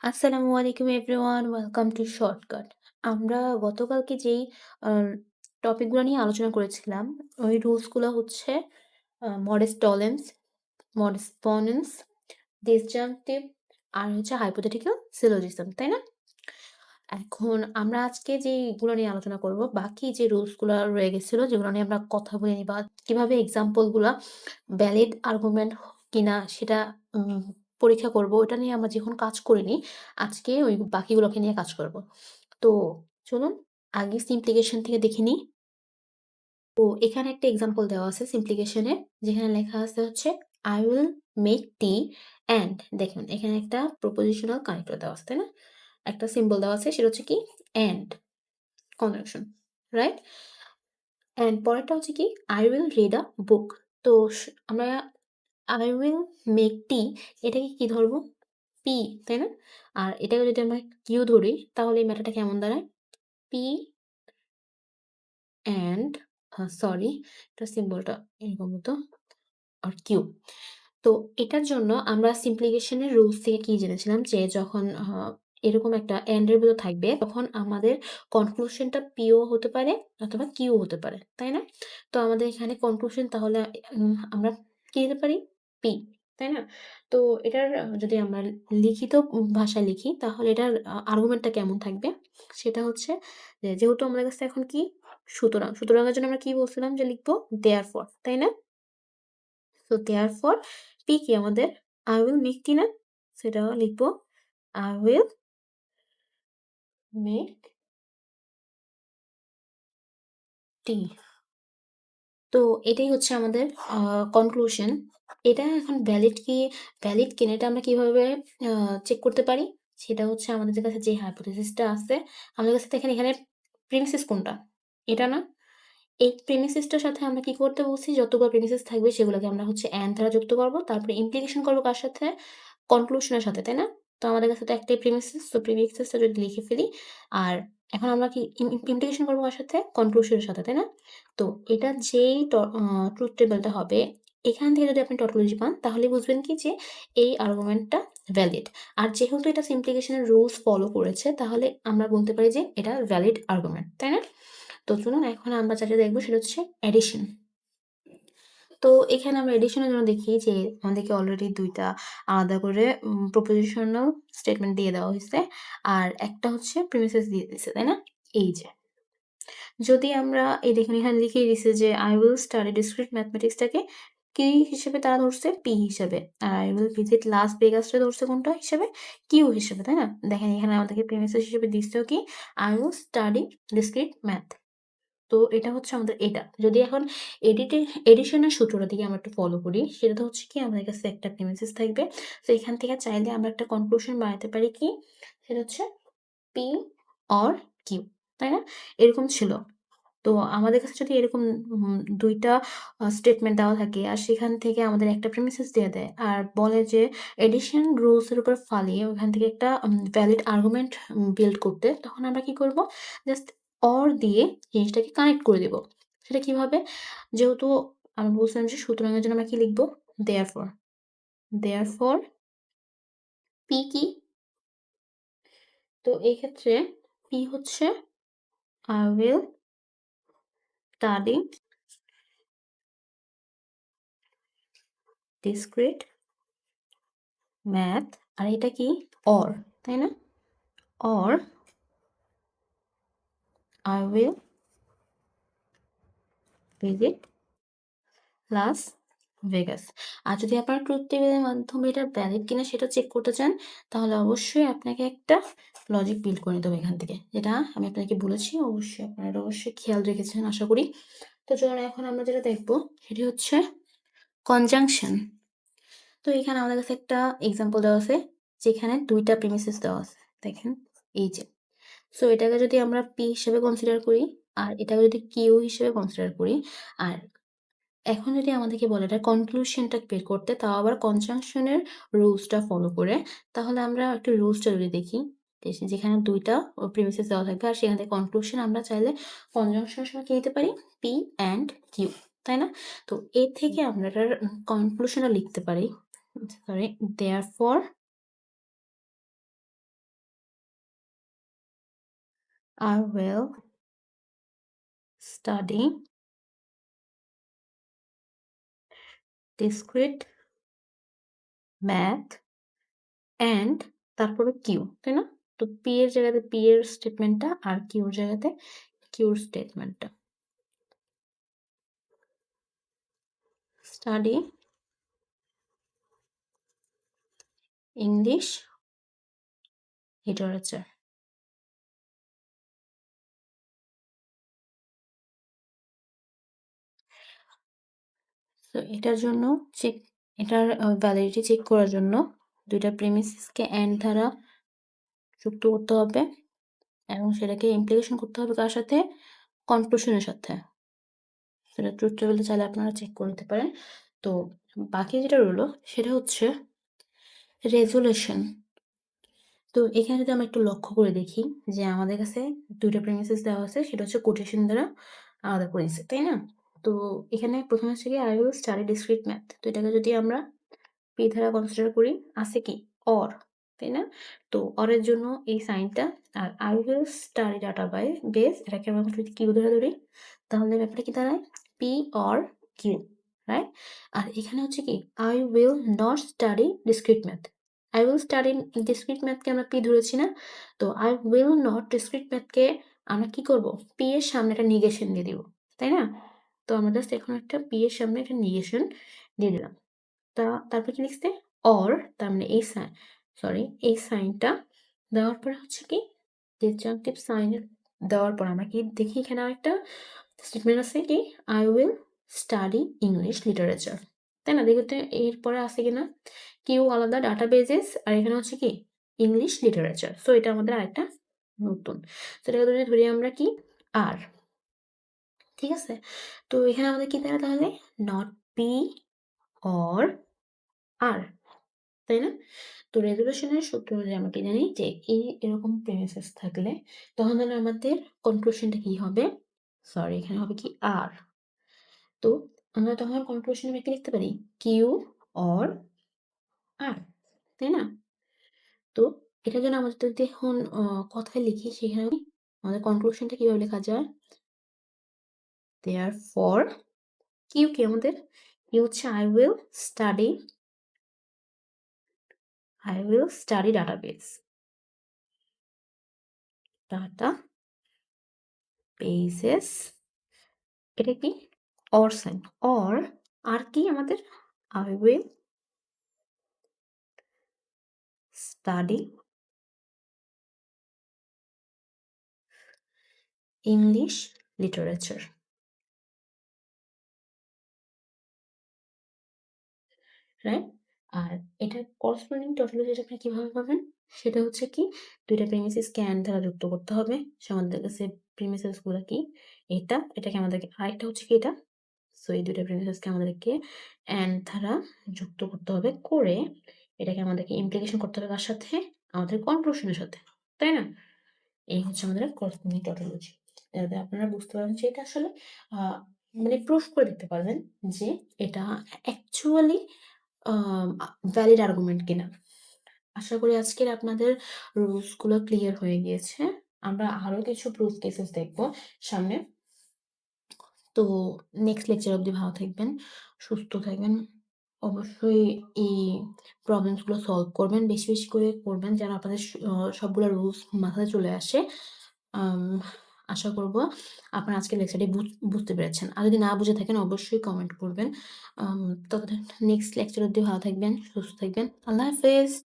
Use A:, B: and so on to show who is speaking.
A: আসসালামু আলাইকুম everyone, welcome to shortcut. আমরা গতকালকে যেই আ টপিকগুলো নিয়ে আলোচনা করেছিলাম, ওই রুলসগুলো হচ্ছে modest Tollens, modest ponens, disjunctive আর হচ্ছে হাইপোথেটিক্যাল সিলোজিজম, তাই না? এখন আমরা আজকে যেইগুলো নিয়ে আলোচনা করব, বাকি যে রুলসগুলা রয়ে গেছিল, যেগুলো নিয়ে আমরা কথা বলিনি বা কিভাবে এক্সাম্পলগুলা ভ্যালিড আর্গুমেন্ট কিনা সেটা উম পরীক্ষা করব, ওটা নিয়ে আমরা যখন কাজ করিনি, আজকে ওই বাকিগুলোকে নিয়ে কাজ করব। তো চলুন আগে সিম্প্লিকেশন থেকে দেখে নিই। তো এখানে একটা এক্সাম্পল দেওয়া আছে সিম্প্লিকেশন এ, যেখানে লেখা আছে হচ্ছে I will make tea and দেখুন এখানে একটা প্রপোজিশনাল কানেক্টর দেওয়া আছে, তাই না? একটা সিম্বল দেওয়া আছে সেটা হচ্ছে কি and কনজাংশন, রাইট? অ্যান্ড পরেরটা হচ্ছে কি I will read a book। তো আমরা I will make tea এটাকে কি ধরবো? P, তাই না? আর এটাকে যদি আমরা Q ধরি তাহলে এই ম্যাটারটা কেমন দাঁড়ায়? P and সরি, এটা সিম্বলটা এরকম হতো আর Q। তো এটার জন্য আমরা সিম্প্লিকেশন এর রুলস থেকে কি জেনেছিলাম যে যখন এরকম একটা এন্ড এর ভিতর থাকবে তখন আমাদের কনক্লুশনটা P ও হতে পারে অথবা Q ও হতে পারে, তাই না? তো আমাদের এখানে কনক্লুশন তাহলে আমরা কি দিতে পারি? P, তাই না? তো এটার যদি আমরা লিখিত ভাষায় লিখি তাহলে এটার আর্গুমেন্টটা কেমন থাকবে? সেটা হচ্ছে যে যেহেতু আমাদের কাছে এখন কি সুতরাং এর জন্য আমরা কি বলছিলাম যে লিখব? therefore, তাই না? So therefore P কি আমাদের? I will make tea না? সেটাও লিখব I will make tea। তো এটাই হচ্ছে আমাদের আ কনক্লুশন। এটা এখন ভ্যালিড কিনা এটা আমরা কিভাবে আ চেক করতে পারি? সেটা হচ্ছে আমাদের কাছে যে হাইপোথিসিসটা আছে, আমাদের কাছে দেখেন এখানে প্রিমিসিস কোনটা? এটা না? এই প্রিমিসিসটার সাথে আমরা কি করতে বলছি? যতগুলো প্রিমিসিস থাকবে সেগুলোকে আমরা হচ্ছে এন্ড দ্বারা যুক্ত করব। তারপরে ইমপ্লিকেশন করব কার সাথে? কনক্লুশন এর সাথে, তাই না? তো আমাদের কাছে তো একটাই প্রিমিসিস। তো প্রিমিসিসটা যদি লিখে ফেলি আর এখন আমরা কি ইমপ্লিকেশন করব কার সাথে? কনক্লুশন এর সাথে, তাই না? তো এটা যেই ট্রুথ টেবলটা হবে, এখান থেকে যদি আপনি টপোলজি পান তাহলে বুঝবেন কি যে এই আর্গুমেন্টটা ভ্যালিড। আর যেহেতু এটা সিম্প্লিকেশন এর রুলস ফলো করেছে তাহলে আমরা বলতে পারি যে এটা ভ্যালিড আর্গুমেন্ট, তাই না? তো চলুন এখন আমরা যেটা দেখব সেটা হচ্ছে অ্যাডিশন। তো এখানে আমরা এডিশনের জন্য দেখি যে আমাদেরকে অলরেডি ২ টা আলাদা করে প্রপোজিশনাল স্টেটমেন্ট দিয়ে দেওয়া হইছে। আর একটা হচ্ছে প্রিমিসেস দিয়ে দিছে, তাই না? এই যে। যদি আমরা এই দেখুন এখানে লিখেই দিছে যে I will study discrete mathematics টাকে কি হিসেবে তারা ধরছে? P হিসাবে। আর I will visit Las Vegas টা ধরছে কোনটা হিসেবে? Q হিসেবে, তাই না? দেখেন এখানে আমাদেরকে প্রিমিসেস হিসেবে দিছেও কি I will study discrete math। তো এটা হচ্ছে আমাদের এটা। যদি এখন এডিটে এডিশনের সূত্রটা দিকে আমরা একটু ফলো করি, সেটা হচ্ছে কি আমাদের কাছে একটা প্রিমিসিস থাকবে। তো এখান থেকে চাইলে আমরা একটা কনক্লুশন বানাতে পারি কি? সেটা হচ্ছে P or Q, তাই না? এরকম ছিল। তো আমাদের কাছে যদি এরকম ২ টা স্টেটমেন্ট দেওয়া থাকে আর সেখান থেকে আমাদের একটা প্রিমিসিস দিয়ে দেয় আর বলে যে এডিশন রুলস এর উপর ফালিয়ে ওখান থেকে একটা ভ্যালিড আর্গুমেন্ট বিল্ড করতে, তখন আমরা কি করব? জাস্ট অর দিয়ে জিনিসটাকে কানেক্ট করে দিব। সেটা কিভাবে? যেহেতু আমরা বলছিলাম যে সুতরাং এর জন্য আমরা কি লিখব? therefore, therefore P কি? তো এই ক্ষেত্রে P হচ্ছে I will study discrete math আর এটা কি? or, তাই না? or I will visit Las Vegas। আর যদি আপনার ট্রুথ টেবিলের মাধ্যমে এটা ভ্যালিড কিনা সেটা চেক করতে চান, তাহলে অবশ্যই আপনাকে একটা লজিক বিল্ড করে নিতে হবে এখান থেকে। যেটা আমি আপনাকে বলেছি, অবশ্যই আপনারা এটা অবশ্যই খেয়াল রেখেছেন আশা করি। তো চলুন এখন আমরা যেটা দেখব সেটি হচ্ছে কনজাংশন। তো এখানে আমাদের কাছে একটা এক্সাম্পল দেওয়া আছে, যেখানে ২ টা প্রিমিসিস দেওয়া আছে। দেখেন এই যে। সো এটাকে যদি আমরা P হিসেবে কনসিডার করি আর এটাকে যদি Q হিসেবে কনসিডার করি আর এখন যদি আমাদেরকে বলে এটার কনক্লুশনটা বের করতে, তাও আবার কনজাংশন এর রুলসটা ফলো করে, তাহলে আমরা একটু রুলসটা যদি দেখি, যেখানে ২ টা প্রিমিসিস দেওয়া থাকবে আর সেখান থেকে কনক্লুশন আমরা চাইলে কনজাংশন এর সময় কি নিতে পারি? P and Q, তাই না? তো এর থেকে আমরা এটার কনক্লুশনটা লিখতে পারি। Sorry, therefore I will study discrete math and তারপরে কিউ, তাই না? তো পি এর জায়গাতে পি এর স্টেটমেন্টটা আর কিউর জায়গাতে কিউর স্টেটমেন্টটা। Study English literature. তো এটার জন্য চেক এটার ভ্যালিডিটি চেক করার জন্য ২ টা প্রিমিসেসকে এন্ড দ্বারা যুক্ত করতে হবে এবং সেটাকে ইমপ্লিকেশন করতে হবে কার সাথে? কনক্লুশনের সাথে। সেটা ট্রুথ টেবিলে চাইলে আপনারা চেক করে নিতে পারেন। তো বাকি যেটা রইলো সেটা হচ্ছে রেজোলিউশন। তো এখানে যদি আমরা একটু লক্ষ্য করে দেখি যে আমাদের কাছে ২ টা প্রিমিসেস দেওয়া আছে সেটা হচ্ছে কোটেশন দ্বারা আলাদা করে নিছে, তাই না? তো এখানে ১ম হচ্ছে গিয়ে I will study discrete math। তো এটাকে যদি আমরা P দ্বারা কনসিডার করি আছে কি? OR, তাই না? তো OR এর জন্য এই সাইনটা আর I will study data by base এটাকে আমরা যদি Q ধরে ধরি তাহলে ব্যাপারটা কি দাঁড়ায়? P or Q, right? আর এখানে হচ্ছে কি I will not study discrete math। I will study discrete math কে আমরা P ধরেছি না? তো I will not discrete math কে আমরা কি করব? P এর সামনে একটা নেগেশন দিয়ে দিব, তাই না? তো আমরা জাস্ট এখন একটা P এর সামনে একটা নেগেশন দিয়ে দিলাম। তারপর কি লিখছে? OR, তার মানে এই সাইনটা দেওয়ার পরে হচ্ছে কি ডিসজাংটিভ সাইন দেওয়ার পর আমরা কি দেখি এখানে আরেকটা স্টেটমেন্ট আছে কি I will study English literature, তাই না? দেখি তো এরপরে আছে কিনা কিউ আলাদা ডাটাবেজেস আর এখানে হচ্ছে কি ইংলিশ লিটারেচার। সো এটা আমাদের আরেকটা নতুন। তো এটাকে যদি ধরি আমরা কি আর, ঠিক আছে? তো এখানে আমাদের কি দাঁড়ায় তাহলে? নট পি অর আর, তাই না? তো রেজোলিউশনের সূত্র অনুযায়ী আমরা কি জানি যে এরকম প্রেমিসেস থাকলে তখন তাহলে আমাদের কনক্লুশনটা কি হবে? এখানে হবে কি আর। তো আমরা তখন কনক্লুশনে আমরা কি লিখতে পারি? কিউ অর আর, তাই না? তো এটার জন্য আমাদের যদি এখন কথায় লিখি সেখানে আমাদের কনক্লুশনটা কিভাবে লেখা যায়? দেয়ারফর কিউ কি আমাদের? কিউ হচ্ছে I will study databases এটা কি? OR sign. OR আর কি আমাদের? I will study English literature, right? আর এটার করসপন্ডিং টটোলজিটা আপনি কিভাবে পাবেন? সেটা হচ্ছে কি ২ টা প্রিমিসেস ক্যান দ্বারা যুক্ত করতে হবে। সো আমাদের কাছে প্রিমিসেস গুলা কি? এটাকে আমাদেরকে আরেকটা হচ্ছে কি এটা। সো এই ২ টা প্রিমিসেসকে আমাদেরকে এন্ড দ্বারা যুক্ত করতে হবে। করে এটাকে আমাদেরকে ইমপ্লিকেশন করতে হবে কার সাথে? আমাদের কনক্লুশনের সাথে, তাই না? এই হচ্ছে আমাদের করসপন্ডিং টটোলজি। যাতে আপনারা বুঝতে পারবেন যে এটা আসলে আ মানে প্রুফ করে দেখতে পারবেন যে এটা অ্যাকচুয়ালি ভ্যালিড আর্গুমেন্ট কিনা। আশা করি আজকের আপনাদের রুলস গুলো ক্লিয়ার হয়ে গিয়েছে। আমরা আরো কিছু প্রুফ কেসেস দেখব সামনে। তো নেক্সট লেকচার অবধি ভালো থাকবেন, সুস্থ থাকবেন। অবশ্যই এই প্রবলেমস গুলো সলভ করবেন। বেশি, বেশি করে করবেন যেন আপনাদের সবগুলা রুলস মাথায় চলে আসে। আম আশা করব আপনারা আজকের লেকচারটি বুঝতে পেরেছেন। আর যদি না বুঝে থাকেন অবশ্যই কমেন্ট করবেন। ততদিন নেক্সট লেকচার অবধি ভালো থাকবেন, সুস্থ থাকবেন। আল্লাহ হাফেজ।